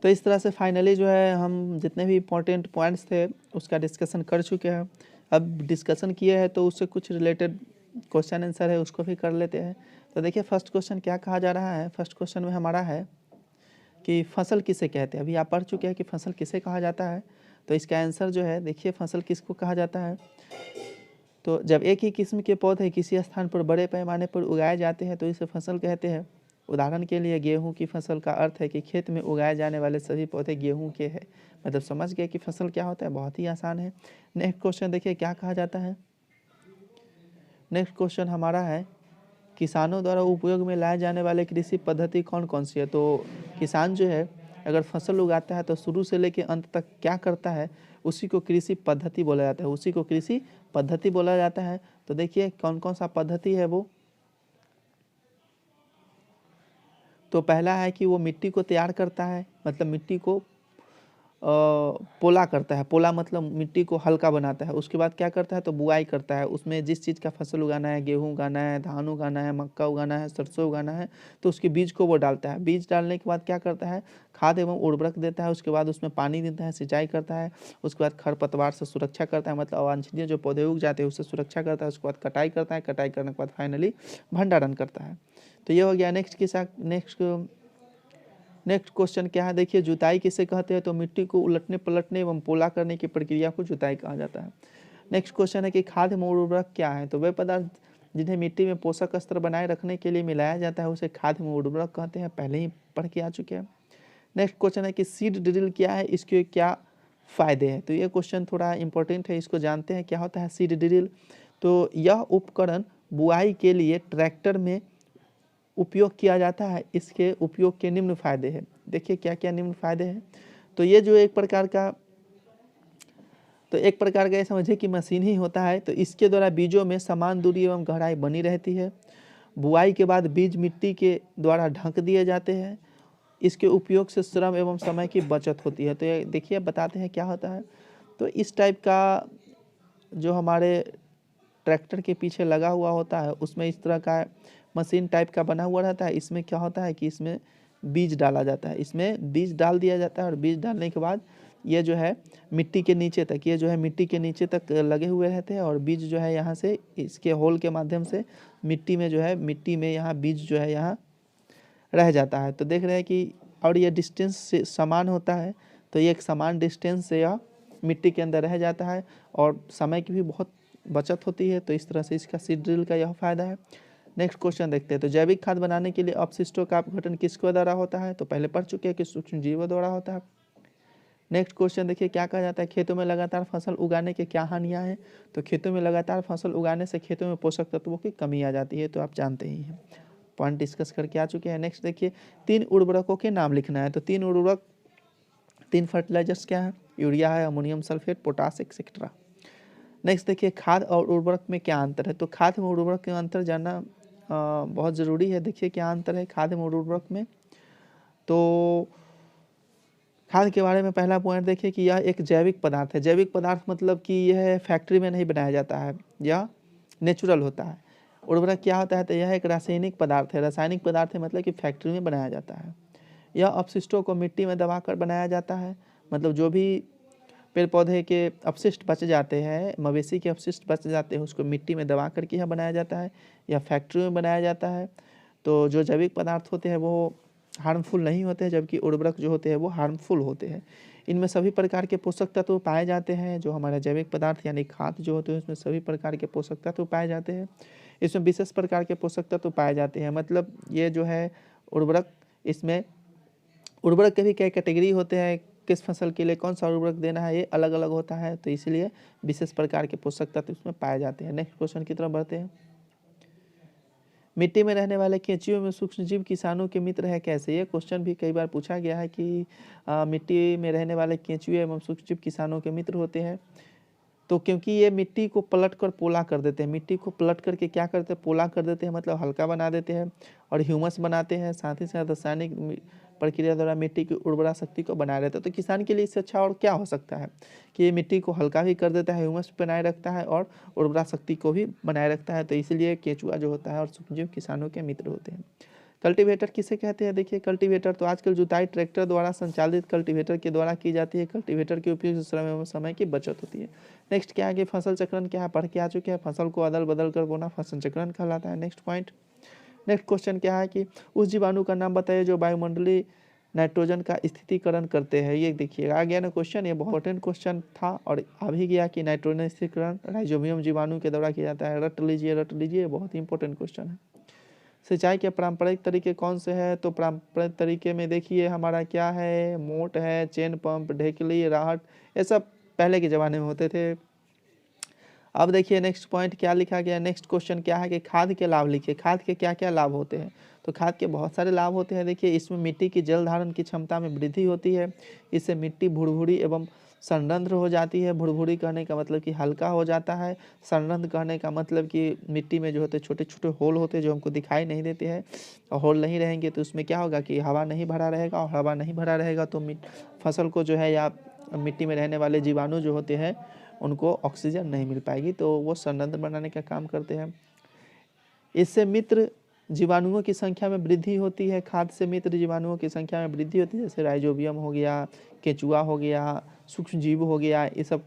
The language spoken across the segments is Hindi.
तो इस तरह से फाइनली जो है हम जितने भी इम्पोर्टेंट पॉइंट्स थे उसका डिस्कशन कर चुके हैं। अब डिस्कशन किए हैं तो उससे कुछ रिलेटेड क्वेश्चन आंसर है उसको भी कर लेते हैं। तो देखिए फर्स्ट क्वेश्चन क्या कहा जा रहा है। फर्स्ट क्वेश्चन में हमारा है कि फसल किसे कहते हैं। अभी आप पढ़ चुके हैं कि फसल किसे कहा जाता है। तो इसका आंसर जो है देखिए फसल किसको कहा जाता है। तो जब एक ही किस्म के पौधे किसी स्थान पर बड़े पैमाने पर उगाए जाते हैं तो इसे फसल कहते हैं। उदाहरण के लिए गेहूं की फसल का अर्थ है कि खेत में उगाए जाने वाले सभी पौधे गेहूं के हैं। मतलब समझ गए कि फसल क्या होता है, बहुत ही आसान है। नेक्स्ट क्वेश्चन देखिए क्या कहा जाता है। नेक्स्ट क्वेश्चन हमारा है किसानों द्वारा उपयोग में लाए जाने वाले कृषि पद्धति कौन कौन सी है। तो किसान जो है अगर फसल उगाता है तो शुरू से लेकर अंत तक क्या करता है उसी को कृषि पद्धति बोला जाता है। उसी को कृषि पद्धति बोला जाता है। तो देखिए कौन कौन सा पद्धति है वो। तो पहला है कि वो मिट्टी को तैयार करता है, मतलब मिट्टी को पोला करता है। पोला मतलब मिट्टी को हल्का बनाता है। उसके बाद क्या करता है तो बुआई करता है। उसमें जिस चीज़ का फसल उगाना है, गेहूं उगाना है, धान उगाना है, मक्का उगाना है, सरसों उगाना है, तो उसके बीज को वो डालता है। बीज डालने के बाद क्या करता है खाद एवं उर्वरक देता है। उसके बाद उसमें पानी देता है, सिंचाई करता है। उसके बाद खरपतवार से सुरक्षा करता है, मतलब अवांछनीय जो पौधे उग जाते हैं उससे सुरक्षा करता है। उसके बाद कटाई करता है, कटाई करने के बाद फाइनली भंडारण करता है। तो ये हो गया। नेक्स्ट क्वेश्चन क्या है देखिए जुताई किसे कहते हैं। तो मिट्टी को उलटने पलटने एवं पोला करने की प्रक्रिया को जुताई कहा जाता है। नेक्स्ट क्वेश्चन है कि खाद्य एवं उर्वरक क्या है। तो वे पदार्थ जिन्हें मिट्टी में पोषक स्तर बनाए रखने के लिए मिलाया जाता है उसे खाद्य एवं उर्वरक कहते हैं। पहले ही पढ़ के आ चुके हैं। नेक्स्ट क्वेश्चन है कि सीड ड्रिल क्या है, इसके क्या फायदे हैं। तो ये क्वेश्चन थोड़ा इंपॉर्टेंट है, इसको जानते हैं क्या होता है सीड ड्रिल। तो यह उपकरण बुआई के लिए ट्रैक्टर में उपयोग किया जाता है। इसके उपयोग के निम्न फायदे हैं। देखिए क्या क्या निम्न फायदे हैं। तो ये जो एक प्रकार का ये समझिए कि मशीन ही होता है। तो इसके द्वारा बीजों में समान दूरी एवं गहराई बनी रहती है। बुआई के बाद बीज मिट्टी के द्वारा ढक दिए जाते हैं। इसके उपयोग से श्रम एवं समय की बचत होती है। तो ये देखिए बताते हैं क्या होता है। तो इस टाइप का जो हमारे ट्रैक्टर के पीछे लगा हुआ होता है उसमें इस तरह का मशीन टाइप का बना हुआ रहता है। इसमें क्या होता है कि इसमें बीज डाला जाता है। इसमें बीज डाल दिया जाता है और बीज डालने के बाद ये जो है मिट्टी के नीचे तक लगे हुए रहते हैं। और बीज जो है यहाँ से इसके होल के माध्यम से मिट्टी में यहाँ बीज जो है यहाँ रह जाता है। तो देख रहे हैं कि और ये डिस्टेंस से समान होता है। तो ये एक समान डिस्टेंस से यह मिट्टी के अंदर रह जाता है और समय की भी बहुत बचत होती है। तो इस तरह से इसका सीड ड्रिल का यह फायदा है। नेक्स्ट क्वेश्चन देखते हैं। तो जैविक खाद बनाने के लिए अपशिष्टों का अपघटन किसके द्वारा होता है। तो पहले पढ़ चुके हैं कि सूक्ष्म जीवों द्वारा होता है। नेक्स्ट क्वेश्चन देखिए क्या कहा जाता है खेतों में लगातार फसल उगाने के क्या हानियां हैं। तो खेतों में लगातार फसल उगाने से खेतों में पोषक तत्वों की कमी आ जाती है। तो आप जानते ही हैं, पॉइंट डिस्कस करके आ चुके हैं। नेक्स्ट देखिए 3 उर्वरकों के नाम लिखना है। तो 3 फर्टिलाइजर्स क्या है, यूरिया है, ammonium sulphate, potash etcetera. Next देखिए खाद और उर्वरक में क्या अंतर है। तो खाद में उर्वरक के अंतर जानना बहुत ज़रूरी है। देखिए क्या अंतर है खाद और उर्वरक में। तो खाद के बारे में पहला पॉइंट देखिए कि यह एक जैविक पदार्थ है। जैविक पदार्थ मतलब कि यह फैक्ट्री में नहीं बनाया जाता है, यह नेचुरल होता है। उर्वरक क्या होता है, तो यह एक रासायनिक पदार्थ है। रासायनिक पदार्थ है मतलब कि फैक्ट्री में बनाया जाता है। यह अपशिष्टों को मिट्टी में दबाकर बनाया जाता है। मतलब जो भी पेड़ पौधे के अपशिष्ट बच जाते हैं, मवेशी के अपशिष्ट बच जाते हैं, उसको मिट्टी में दबा करके यह बनाया जाता है या फैक्ट्री में बनाया जाता है। तो जो जैविक पदार्थ होते हैं वो हार्मफुल नहीं होते हैं, जबकि उर्वरक जो होते हैं वो हार्मफुल होते हैं। इनमें सभी प्रकार के पोषक तत्व पाए जाते हैं। जो हमारा जैविक पदार्थ यानी खाद जो होते हैं उसमें सभी प्रकार के पोषक तत्व पाए जाते हैं। इसमें विशेष प्रकार के पोषक तत्व पाए जाते हैं। मतलब ये जो है उर्वरक, इसमें उर्वरक के भी कई कैटेगरी होते हैं। किस फसल के लिए कौन सा उर्वरक देना है ये अलग अलग होता है। तो इसलिए विशेष प्रकार के पोषक तत्व इसमें पाए जाते हैं। नेक्स्ट क्वेश्चन की तरफ बढ़ते हैं। मिट्टी में रहने वाले केंचुओं में सूक्ष्मजीव किसानों के मित्र है कैसे। ये क्वेश्चन भी कई बार पूछा गया है कि मिट्टी में रहने वाले केंचुए एवं सूक्ष्मजीव किसानों के मित्र होते हैं। तो क्योंकि ये मिट्टी को पलट कर पोला कर देते हैं। मिट्टी को पलट करके क्या करते हैं, पोला कर देते हैं, मतलब हल्का बना देते हैं और ह्यूमस बनाते हैं। साथ ही साथ रासायनिक प्रक्रिया द्वारा मिट्टी की उर्वरा शक्ति को बनाए रहता है। तो किसान के लिए इससे अच्छा और क्या हो सकता है कि ये मिट्टी को हल्का भी कर देता है, ह्यूमस बनाए रखता है और उर्वरा शक्ति को भी बनाए रखता है। तो इसलिए केंचुआ जो होता है और सूक्ष्मजीव किसानों के मित्र होते हैं। कल्टीवेटर किसे कहते हैं? देखिए कल्टीवेटर तो आजकल जुताई ट्रैक्टर द्वारा संचालित कल्टीवेटर के द्वारा की जाती है। कल्टीवेटर के उपयोग से श्रम एवं समय की बचत होती है। नेक्स्ट क्या है कि फसल चक्रण क्या है? पढ़ के आ चुके हैं। फसल को अदल बदल कर बोना फसल चक्रण कहलाता है। नेक्स्ट पॉइंट, नेक्स्ट क्वेश्चन क्या है कि उस जीवाणु का नाम बताइए जो वायुमंडलीय नाइट्रोजन का स्थितीकरण करते हैं। ये देखिएगा आ गया ना क्वेश्चन, ये बहुत इंपॉर्टेंट क्वेश्चन था और आ भी गया कि नाइट्रोजन स्थितीकरण राइजोबियम जीवाणु के द्वारा किया जाता है। रट लीजिए, बहुत ही इंपॉर्टेंट क्वेश्चन है। सिंचाई के पारंपरिक तरीके कौन से हैं? तो पारंपरिक तरीके में देखिए हमारा क्या है, मोट है, चेन पंप, ढेकली, राहट, ये सब पहले के ज़माने में होते थे। अब देखिए नेक्स्ट पॉइंट क्या लिखा गया, नेक्स्ट क्वेश्चन क्या है कि खाद के लाभ लिखिए। खाद के क्या क्या लाभ होते हैं? तो खाद के बहुत सारे लाभ होते हैं। देखिए इसमें मिट्टी की जल धारण की क्षमता में वृद्धि होती है। इससे मिट्टी भुरभुरी एवं संरंध्र हो जाती है। भुरभुरी कहने का मतलब कि हल्का हो जाता है। संरंध्र कहने का मतलब कि मिट्टी में जो होते छोटे छोटे होल होते हैं जो हमको दिखाई नहीं देते हैं, और होल नहीं रहेंगे तो उसमें क्या होगा कि हवा नहीं भरा रहेगा, और हवा नहीं भरा रहेगा तो फसल को जो है या मिट्टी में रहने वाले जीवाणु जो होते हैं उनको ऑक्सीजन नहीं मिल पाएगी, तो वो संरंध्र बनाने का काम करते हैं। इससे मित्र जीवाणुओं की संख्या में वृद्धि होती है। खाद से मित्र जीवाणुओं की संख्या में वृद्धि होती है, जैसे राइजोबियम हो गया, केचुआ हो गया, सूक्ष्म जीव हो गया, ये सब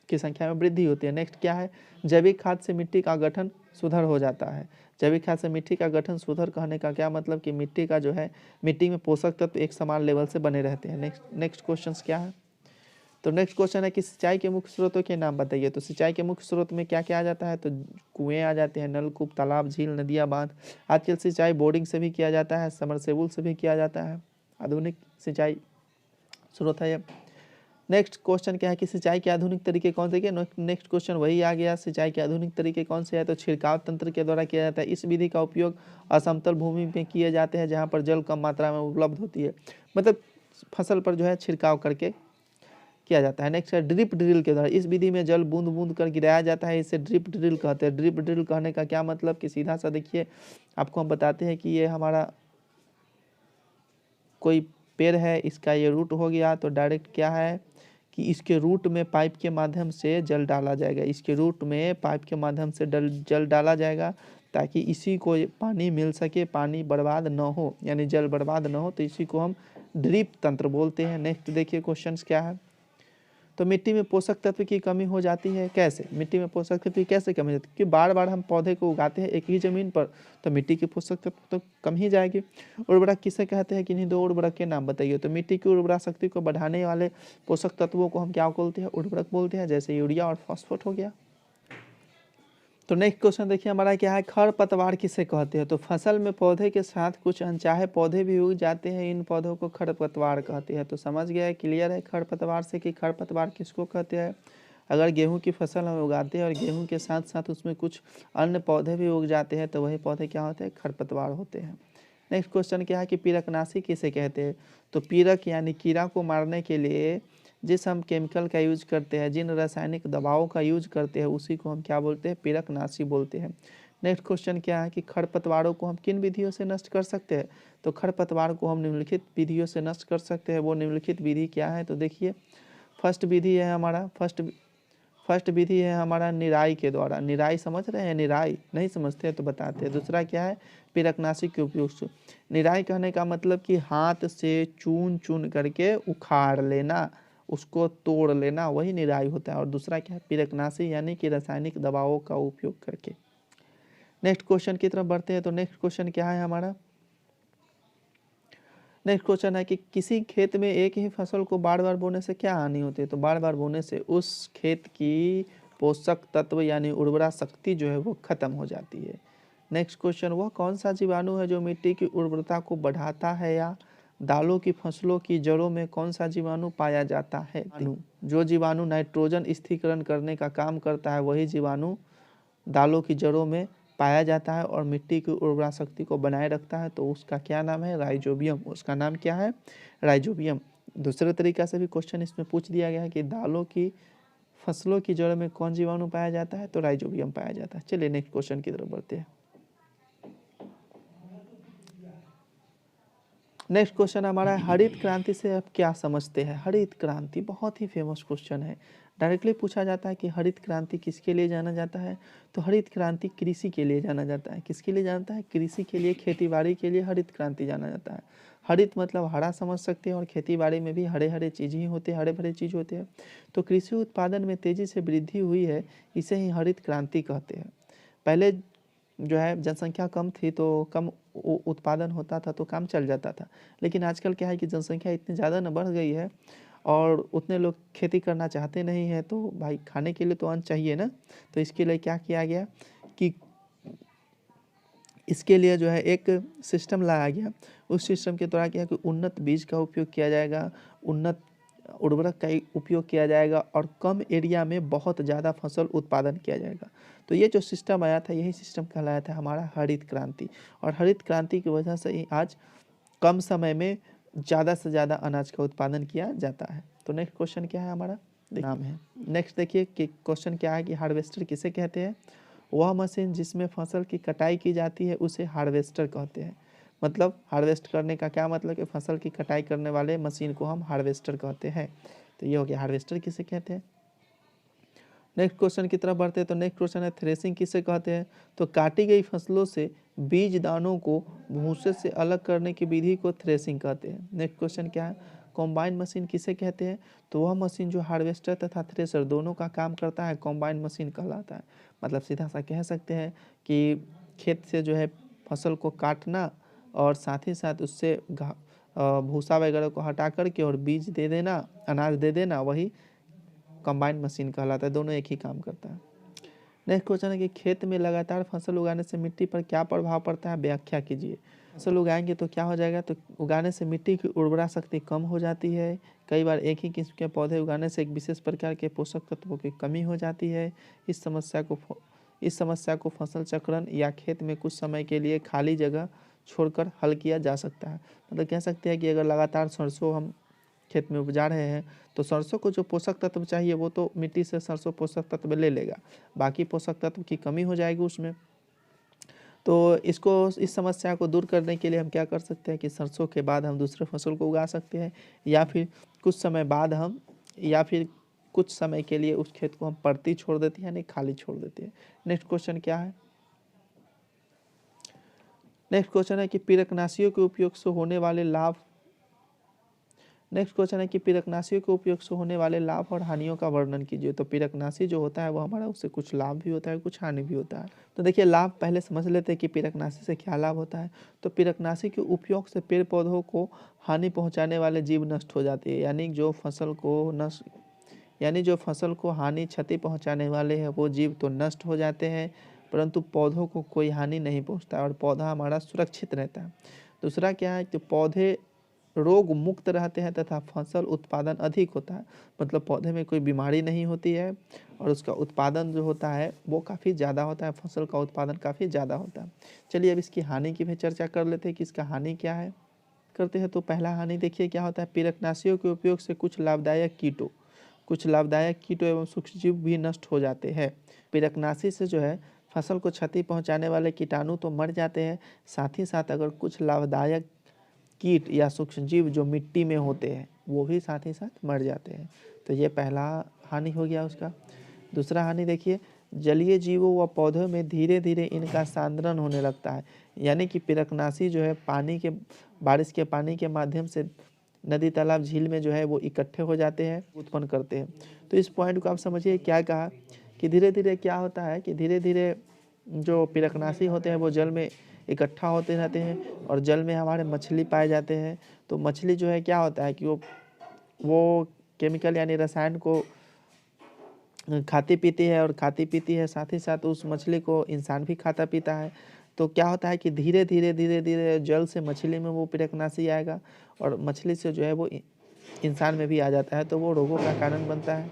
की संख्या में वृद्धि होती है। नेक्स्ट क्या है, जैविक खाद से मिट्टी का गठन सुधर हो जाता है। जैविक खाद से मिट्टी का गठन सुधर कहने का क्या मतलब कि मिट्टी का जो है, मिट्टी में पोषक तत्व एक समान लेवल से बने रहते हैं। नेक्स्ट क्वेश्चन क्या है? तो नेक्स्ट क्वेश्चन है कि सिंचाई के मुख्य स्रोतों के नाम बताइए। तो सिंचाई के मुख्य स्रोत में क्या क्या आ जाता है? तो कुएं आ जाते हैं, नलकूप, तालाब, झील, नदियाँ, बांध। आजकल सिंचाई बोर्डिंग से भी किया जाता है, समरसेबुल से भी किया जाता है। आधुनिक सिंचाई स्रोत है ये। नेक्स्ट क्वेश्चन क्या है कि सिंचाई के आधुनिक तरीके कौन से? नेक्स्ट क्वेश्चन वही आ गया, सिंचाई के आधुनिक तरीके कौन से है? तो छिड़काव तंत्र के द्वारा किया जाता है। इस विधि का उपयोग असमतल भूमि में किए जाते हैं जहाँ पर जल कम मात्रा में उपलब्ध होती है, मतलब फसल पर जो है छिड़काव करके किया जाता है। नेक्स्ट है ड्रिप ड्रिल के द्वारा। इस विधि में जल बूंद बूंद कर गिराया जाता है, इसे ड्रिप ड्रिल कहते हैं। ड्रिप ड्रिल कहने का क्या मतलब कि सीधा सा देखिए आपको हम बताते हैं कि ये हमारा कोई पेड़ है, इसका ये रूट हो गया, तो डायरेक्ट क्या है कि इसके रूट में पाइप के माध्यम से जल डाला जाएगा। इसके रूट में पाइप के माध्यम से जल डाला जाएगा ताकि इसी को पानी मिल सके, पानी बर्बाद न हो, यानी जल बर्बाद न हो, तो इसी को हम ड्रिप तंत्र बोलते हैं। नेक्स्ट देखिए क्वेश्चंस क्या है, तो मिट्टी में पोषक तत्व की कमी हो जाती है कैसे? मिट्टी में पोषक तत्व की कैसे कमी होती है? क्योंकि बार बार हम पौधे को उगाते हैं एक ही जमीन पर, तो मिट्टी की पोषक तत्व तो कम ही जाएगी। उर्वरक किसे कहते हैं? किन्हीं दो उर्वरक के नाम बताइए। तो मिट्टी की उर्वरा शक्ति को बढ़ाने वाले पोषक तत्वों को हम क्या बोलते हैं? उर्वरक बोलते हैं, जैसे यूरिया और फॉस्फेट हो गया। तो नेक्स्ट क्वेश्चन देखिए हमारा क्या है, खरपतवार किसे कहते हैं? तो फसल में पौधे के साथ कुछ अनचाहे पौधे भी उग जाते हैं, इन पौधों को खरपतवार कहते हैं। तो समझ गया है, क्लियर है खरपतवार से कि खरपतवार किसको कहते हैं। अगर गेहूं की फसल हम उगाते हैं और गेहूं के साथ साथ उसमें कुछ अन्य पौधे भी उग जाते हैं, तो वही पौधे क्या होते हैं? खरपतवार होते हैं। नेक्स्ट क्वेश्चन क्या है कि पीरकनाशी किसे कहते हैं? तो पीरक यानी कीड़ा को मारने के लिए जिस हम केमिकल का यूज करते हैं, जिन रासायनिक दवाओं का यूज करते हैं, उसी को हम क्या बोलते हैं? पीरकनाशी बोलते हैं। नेक्स्ट क्वेश्चन क्या है कि खरपतवारों को हम किन विधियों से नष्ट कर सकते हैं? तो खरपतवार को हम निम्नलिखित विधियों से नष्ट कर सकते हैं। वो निम्नलिखित विधि क्या है? तो देखिए फर्स्ट विधि है हमारा फर्स्ट विधि है हमारा निराई के द्वारा। निराई समझ रहे हैं? निराई नहीं समझते हैं तो बताते हैं। दूसरा क्या है? पीरकनाशी के उपयोग से। निराई कहने का मतलब कि हाथ से चून चून करके उखाड़ लेना, उसको तोड़ लेना, वही निराई होता है। और दूसरा क्या है? पीरकनाशी यानी कि रासायनिक दवाओं का उपयोग करके। नेक्स्ट क्वेश्चन की तरफ बढ़ते हैं। तो नेक्स्ट क्वेश्चन क्या है हमारा? नेक्स्ट क्वेश्चन है कि किसी खेत में एक ही फसल को बार बार बोने से क्या हानि होती है? तो बार बार बोने से उस खेत की पोषक तत्व यानी उर्वरा शक्ति जो है वो खत्म हो जाती है। नेक्स्ट क्वेश्चन, वह कौन सा जीवाणु है जो मिट्टी की उर्वरता को बढ़ाता है? या दालों की फसलों की जड़ों में कौन सा जीवाणु पाया जाता है? जो जीवाणु नाइट्रोजन स्थिरीकरण करने का काम करता है वही जीवाणु दालों की जड़ों में पाया जाता है और मिट्टी की उर्वरा शक्ति को बनाए रखता है। तो उसका क्या नाम है? राइजोबियम। उसका नाम क्या है? राइजोबियम। दूसरे तरीका से भी क्वेश्चन इसमें पूछ दिया गया है कि दालों की फसलों की जड़ में कौन जीवाणु पाया जाता है? तो राइजोबियम पाया जाता है। चलिए नेक्स्ट क्वेश्चन की तरफ बढ़ते हैं। नेक्स्ट क्वेश्चन हमारा है, हरित क्रांति से आप क्या समझते हैं? हरित क्रांति बहुत ही फेमस क्वेश्चन है। डायरेक्टली पूछा जाता है कि हरित क्रांति किसके लिए जाना जाता है, तो हरित क्रांति कृषि के लिए जाना जाता है। किसके लिए जानता है? कृषि के लिए, खेती बाड़ी के लिए हरित क्रांति जाना जाता है। हरित मतलब हरा समझ सकते हैं, और खेती बाड़ी में भी हरे हरे चीज़ ही होते हैं, हरे भरे चीज़ होते हैं। तो कृषि उत्पादन में तेज़ी से वृद्धि हुई है, इसे ही हरित क्रांति कहते हैं। पहले जो है जनसंख्या कम थी तो कम उत्पादन होता था तो काम चल जाता था, लेकिन आजकल क्या है कि जनसंख्या इतनी ज़्यादा न बढ़ गई है और उतने लोग खेती करना चाहते नहीं हैं, तो भाई खाने के लिए तो अन्न चाहिए ना। तो इसके लिए क्या किया गया कि इसके लिए जो है एक सिस्टम लाया गया। उस सिस्टम के द्वारा क्या कि उन्नत बीज का उपयोग किया जाएगा, उन्नत उर्वरक का उपयोग किया जाएगा और कम एरिया में बहुत ज़्यादा फसल उत्पादन किया जाएगा। तो ये जो सिस्टम आया था, यही सिस्टम कहलाया था हमारा हरित क्रांति। और हरित क्रांति की वजह से ही आज कम समय में ज़्यादा से ज़्यादा अनाज का उत्पादन किया जाता है। तो नेक्स्ट क्वेश्चन क्या है हमारा? नाम है। नेक्स्ट देखिए कि क्वेश्चन क्या है कि हार्वेस्टर किसे कहते हैं? वह मशीन जिसमें फसल की कटाई की जाती है उसे हार्वेस्टर कहते हैं। मतलब हार्वेस्ट करने का क्या मतलब कि फसल की कटाई करने वाले मशीन को हम हार्वेस्टर कहते हैं। तो ये हो गया हार्वेस्टर किसे कहते हैं। नेक्स्ट क्वेश्चन की तरफ बढ़ते हैं। तो नेक्स्ट क्वेश्चन है थ्रेसिंग किसे कहते हैं? तो काटी गई फसलों से बीज दानों को भूसे से अलग करने की विधि को थ्रेसिंग कहते हैं। नेक्स्ट क्वेश्चन क्या है? कॉम्बाइन मशीन किसे कहते हैं? तो वह मशीन जो हार्वेस्टर तथा थ्रेसर दोनों का काम करता है कॉम्बाइन मशीन कहलाता है। मतलब सीधा सा कह सकते हैं कि खेत से जो है फसल को काटना और साथ ही साथ उससे भूसा वगैरह को हटा करके और बीज दे देना, अनाज दे देना, वही कंबाइंड मशीन कहलाता है। दोनों एक ही काम करता है। नेक्स्ट क्वेश्चन है कि खेत में लगातार फसल उगाने से मिट्टी पर क्या प्रभाव पड़ता है? व्याख्या कीजिए। फसल उगाएंगे तो क्या हो जाएगा? तो उगाने से मिट्टी की उर्वरा शक्ति कम हो जाती है। कई बार एक ही किस्म के पौधे उगाने से एक विशेष प्रकार के पोषक तत्वों की कमी हो जाती है। इस समस्या को फसल चक्रण या खेत में कुछ समय के लिए खाली जगह छोड़कर हल किया जा सकता है। मतलब कह सकते हैं कि अगर लगातार सरसों हम खेत में उपजा रहे हैं तो सरसों को जो पोषक तत्व चाहिए वो तो मिट्टी से सरसों पोषक तत्व ले लेगा, बाकी पोषक तत्व की कमी हो जाएगी उसमें। तो इस समस्या को दूर करने के लिए हम क्या कर सकते हैं कि सरसों के बाद हम दूसरे फसल को उगा सकते हैं, या फिर कुछ समय बाद हम कुछ समय के लिए उस खेत को हम परती छोड़ देते हैं, यानी खाली छोड़ देते हैं। नेक्स्ट क्वेश्चन क्या है? नेक्स्ट क्वेश्चन है कि पीड़कनाशियों के उपयोग से होने वाले लाभ। नेक्स्ट क्वेश्चन है कि पीड़कनाशियों के उपयोग से होने वाले लाभ और हानियों का वर्णन कीजिए। तो पीड़कनाशी जो होता है वो हमारा, उससे कुछ लाभ भी होता है, कुछ हानि भी होता है। तो देखिए लाभ पहले समझ लेते हैं कि पीड़कनाशी से क्या लाभ होता है। तो पीड़कनाशी के उपयोग से पेड़ पौधों को हानि पहुँचाने वाले जीव नष्ट हो जाते हैं, यानी जो फसल को हानि क्षति पहुँचाने वाले हैं वो जीव तो नष्ट हो जाते हैं, परंतु पौधों को कोई हानि नहीं पहुँचता और पौधा हमारा सुरक्षित रहता है। दूसरा क्या है कि पौधे रोग मुक्त रहते हैं तथा फसल उत्पादन अधिक होता है। मतलब पौधे में कोई बीमारी नहीं होती है और उसका उत्पादन जो होता है वो काफ़ी ज़्यादा होता है, फसल का उत्पादन काफ़ी ज़्यादा होता है। चलिए अब इसकी हानि की भी चर्चा कर लेते हैं कि इसका हानि क्या है करते हैं। तो पहला हानि देखिए क्या होता है, पीड़कनाशियों के उपयोग से कुछ लाभदायक कीटों एवं सूक्ष्मजीव भी नष्ट हो जाते हैं। पीड़कनाशी से जो है फसल को क्षति पहुँचाने वाले कीटाणु तो मर जाते हैं, साथ ही साथ अगर कुछ लाभदायक कीट या सूक्ष्मजीव जो मिट्टी में होते हैं वो भी साथ ही साथ मर जाते हैं। तो ये पहला हानि हो गया उसका। दूसरा हानि देखिए, जलीय जीवों व पौधों में धीरे धीरे इनका सांद्रण होने लगता है, यानी कि पीड़कनाशी जो है बारिश के पानी के माध्यम से नदी तालाब झील में जो है वो इकट्ठे हो जाते हैं, उत्पन्न करते हैं। तो इस पॉइंट को आप समझिए क्या कहा कि धीरे धीरे क्या होता है कि धीरे धीरे जो पीड़कनाशी होते हैं वो जल में इकट्ठा होते रहते हैं और जल में हमारे मछली पाए जाते हैं। तो मछली जो है क्या होता है कि वो केमिकल यानी रसायन को खाती पीती है, साथ ही साथ उस मछली को इंसान भी खाता पीता है। तो क्या होता है कि धीरे धीरे जल से मछली में वो पीड़कनाशी आएगा और मछली से जो है वो इंसान में भी आ जाता है, तो वो रोगों का कारण बनता है।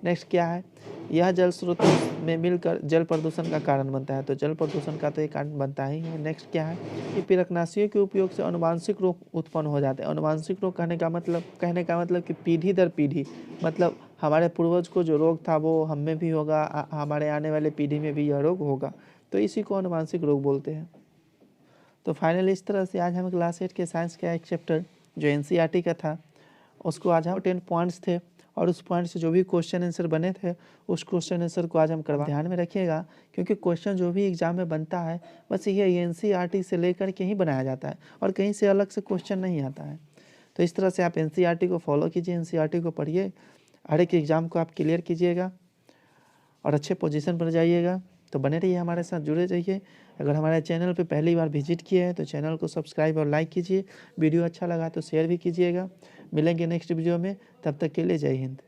नेक्स्ट क्या है, यह जल स्रोतों में मिलकर जल प्रदूषण का कारण बनता है। तो जल प्रदूषण का तो एक कारण बनता ही है। नेक्स्ट क्या है कि पीड़कनाशियों के उपयोग से अनुवांशिक रोग उत्पन्न हो जाते हैं। अनुवांशिक रोग कहने का मतलब कि पीढ़ी दर पीढ़ी, मतलब हमारे पूर्वज को जो रोग था वो हम में भी होगा, हमारे आने वाले पीढ़ी में भी यह रोग होगा, तो इसी को अनुवांशिक रोग बोलते हैं। तो फाइनली इस तरह से आज हम क्लास 8 के साइंस का एक चैप्टर जो NCERT का था उसको आज हम 10 पॉइंट्स थे और उस पॉइंट से जो भी क्वेश्चन आंसर बने थे उस क्वेश्चन आंसर को आज हम करवा। ध्यान में रखिएगा क्योंकि क्वेश्चन जो भी एग्जाम में बनता है बस ये एनसीईआरटी से लेकर के ही बनाया जाता है और कहीं से अलग से क्वेश्चन नहीं आता है। तो इस तरह से आप एनसीईआरटी को फॉलो कीजिए, एनसीईआरटी को पढ़िए, हर एक एग्ज़ाम को आप क्लियर कीजिएगा और अच्छे पोजीशन पर जाइएगा। तो बने रहिए, हमारे साथ जुड़े रहिए। अगर हमारे चैनल पे पहली बार विजिट किए हैं तो चैनल को सब्सक्राइब और लाइक कीजिए। वीडियो अच्छा लगा तो शेयर भी कीजिएगा। मिलेंगे नेक्स्ट वीडियो में, तब तक के लिए जय हिंद।